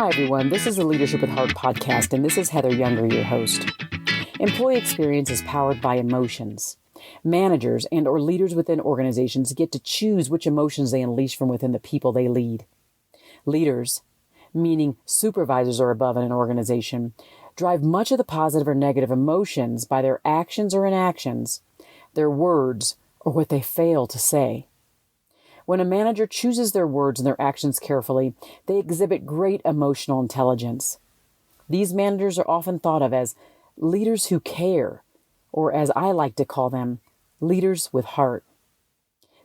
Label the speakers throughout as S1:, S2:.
S1: Hi, everyone. This is the Leadership with Heart podcast, and this is Heather Younger, your host. Employee experience is powered by emotions. Managers and or leaders within organizations get to choose which emotions they unleash from within the people they lead. Leaders, meaning supervisors or above in an organization, drive much of the positive or negative emotions by their actions or inactions, their words, or what they fail to say. When a manager chooses their words and their actions carefully, they exhibit great emotional intelligence. These managers are often thought of as leaders who care, or as I like to call them, leaders with heart.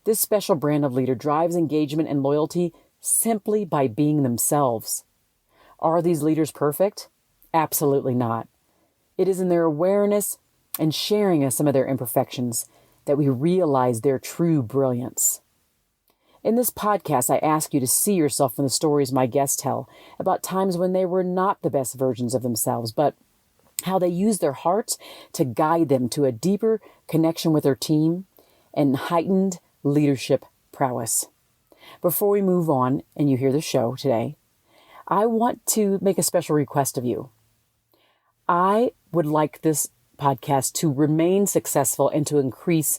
S1: This special brand of leader drives engagement and loyalty simply by being themselves. Are these leaders perfect? Absolutely not. It is in their awareness and sharing of some of their imperfections that we realize their true brilliance. In this podcast, I ask you to see yourself in the stories my guests tell about times when they were not the best versions of themselves, but how they used their hearts to guide them to a deeper connection with their team and heightened leadership prowess. Before we move on and you hear the show today, I want to make a special request of you. I would like this podcast to remain successful and to increase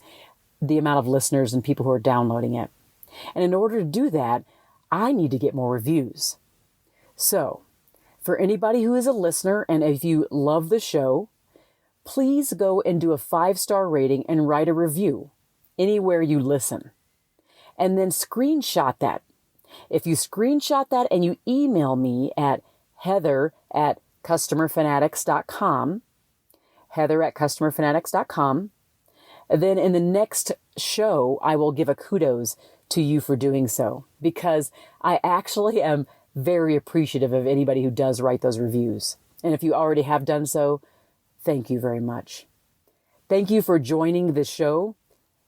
S1: the amount of listeners and people who are downloading it. And in order to do that, I need to get more reviews. So, for anybody who is a listener, and if you love the show, please go and do a 5-star rating and write a review anywhere you listen. And then screenshot that. If you screenshot that and you email me at heather@customerfanatics.com, heather@customerfanatics.com, then in the next show, I will give a kudos to you for doing so, because I actually am very appreciative of anybody who does write those reviews. And if you already have done so, thank you very much. Thank you for joining this show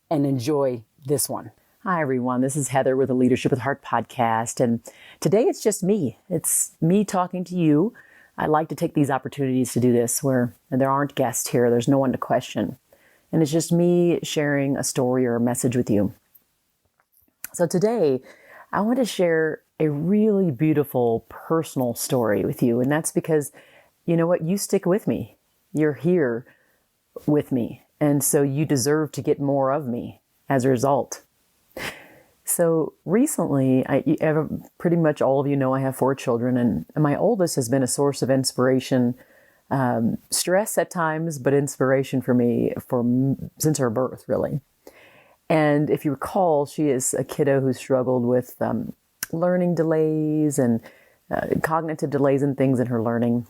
S1: and enjoy this one. Hi, everyone. This is Heather with the Leadership with Heart podcast. And today it's just me. It's me talking to you. I like to take these opportunities to do this where there aren't guests here. There's no one to question. And it's just me sharing a story or a message with you. So today, I want to share a really beautiful personal story with you. And that's because, you know what, you stick with me. You're here with me. And so you deserve to get more of me as a result. So recently, pretty much all of you know I have 4 children, and my oldest has been a source of inspiration, stress at times, but inspiration for me since her birth, really. And if you recall, she is a kiddo who struggled with learning delays and cognitive delays and things in her learning.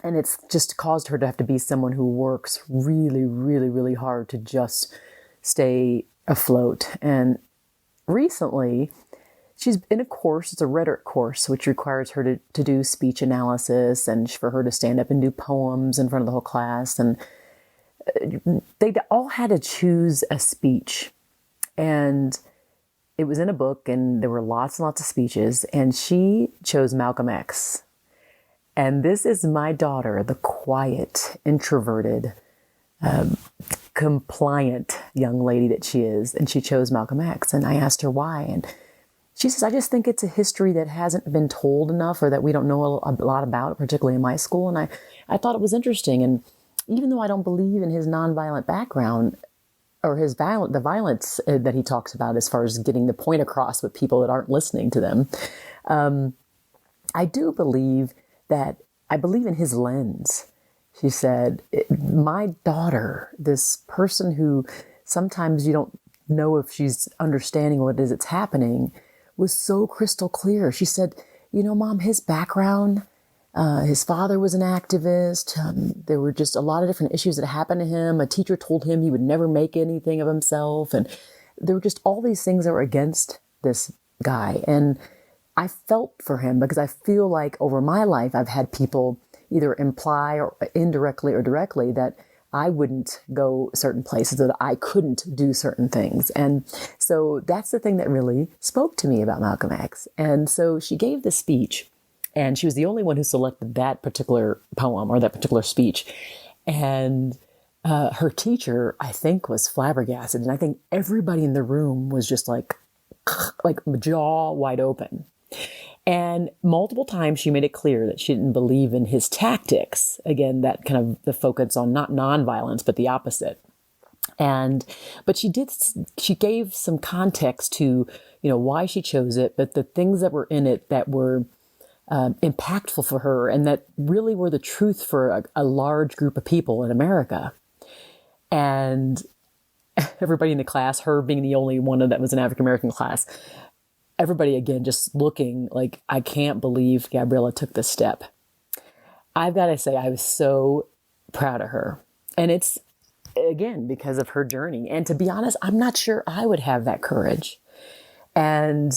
S1: And it's just caused her to have to be someone who works really, really, really hard to just stay afloat. And recently, she's in a course, it's a rhetoric course, which requires her to do speech analysis and for her to stand up and do poems in front of the whole class. And they all had to choose a speech. And it was in a book, and there were lots and lots of speeches, and she chose Malcolm X. And this is my daughter, the quiet, introverted, compliant young lady that she is, and she chose Malcolm X. And I asked her why, and she says, I just think it's a history that hasn't been told enough, or that we don't know a lot about, particularly in my school. And I thought it was interesting. And even though I don't believe in his nonviolent background, or the violence that he talks about as far as getting the point across with people that aren't listening to them. I do believe I believe in his lens. She said, my daughter, this person who sometimes you don't know if she's understanding what it is that's happening, was so crystal clear. She said, you know, Mom, his background, his father was an activist. There were just a lot of different issues that happened to him. A teacher told him he would never make anything of himself. And there were just all these things that were against this guy. And I felt for him because I feel like over my life, I've had people either imply or indirectly or directly that I wouldn't go certain places, that I couldn't do certain things. And so that's the thing that really spoke to me about Malcolm X. And so she gave the speech. And she was the only one who selected that particular poem or that particular speech. And her teacher, I think, was flabbergasted. And I think everybody in the room was just like jaw wide open. And multiple times she made it clear that she didn't believe in his tactics. Again, that kind of the focus on not nonviolence, but the opposite. But she gave some context to, why she chose it, but the things that were in it that were impactful for her and that really were the truth for a large group of people in America. And everybody in the class, her being the only one that was an African-American class, everybody again just looking like, I can't believe Gabriella took this step. I've got to say, I was so proud of her. And it's, again, because of her journey. And to be honest, I'm not sure I would have that courage. And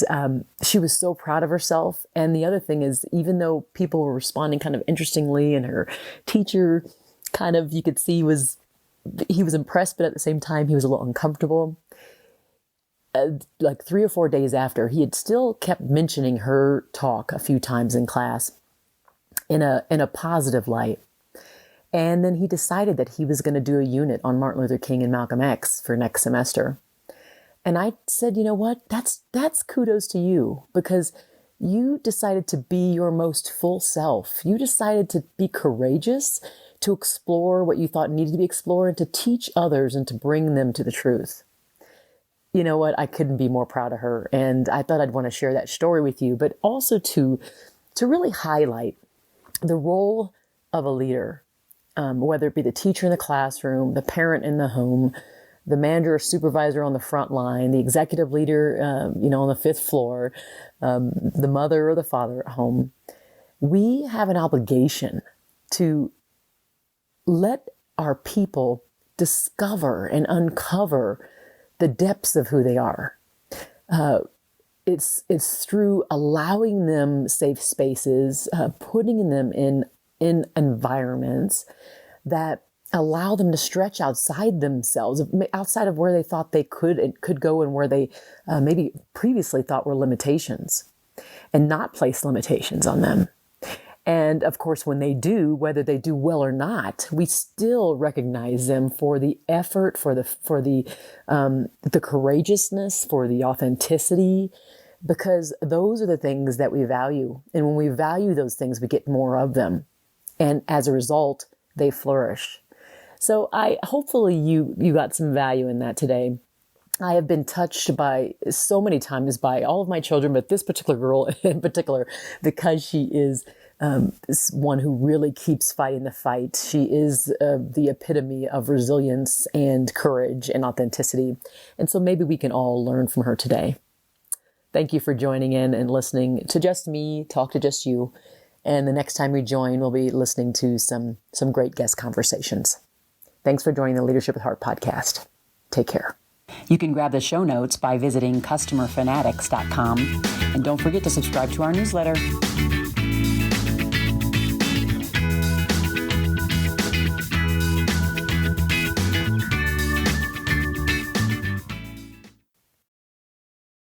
S1: she was so proud of herself. And the other thing is, even though people were responding kind of interestingly, and her teacher kind of, you could see he was impressed, but at the same time, he was a little uncomfortable. Like 3 or 4 days after, he had still kept mentioning her talk a few times in class in a positive light. And then he decided that he was going to do a unit on Martin Luther King and Malcolm X for next semester. And I said, you know what? That's kudos to you, because you decided to be your most full self. You decided to be courageous, to explore what you thought needed to be explored, and to teach others and to bring them to the truth. You know what? I couldn't be more proud of her. And I thought I'd want to share that story with you, but also to really highlight the role of a leader, whether it be the teacher in the classroom, the parent in the home, the manager or supervisor on the front line, the executive leader, on the 5th floor, the mother or the father at home. We have an obligation to let our people discover and uncover the depths of who they are. It's through allowing them safe spaces, putting them in environments that allow them to stretch outside themselves, outside of where they thought they could go, and where they maybe previously thought were limitations, and not place limitations on them. And of course, when they do, whether they do well or not, we still recognize them for the effort, for the courageousness, for the authenticity, because those are the things that we value. And when we value those things, we get more of them. And as a result, they flourish. So hopefully you got some value in that today. I have been touched by so many times by all of my children, but this particular girl in particular, because she is one who really keeps fighting the fight. She is the epitome of resilience and courage and authenticity. And so maybe we can all learn from her today. Thank you for joining in and listening to just me talk to just you. And the next time we join, we'll be listening to some great guest conversations. Thanks for joining the Leadership with Heart podcast. Take care. You can grab the show notes by visiting customerfanatics.com. And don't forget to subscribe to our newsletter.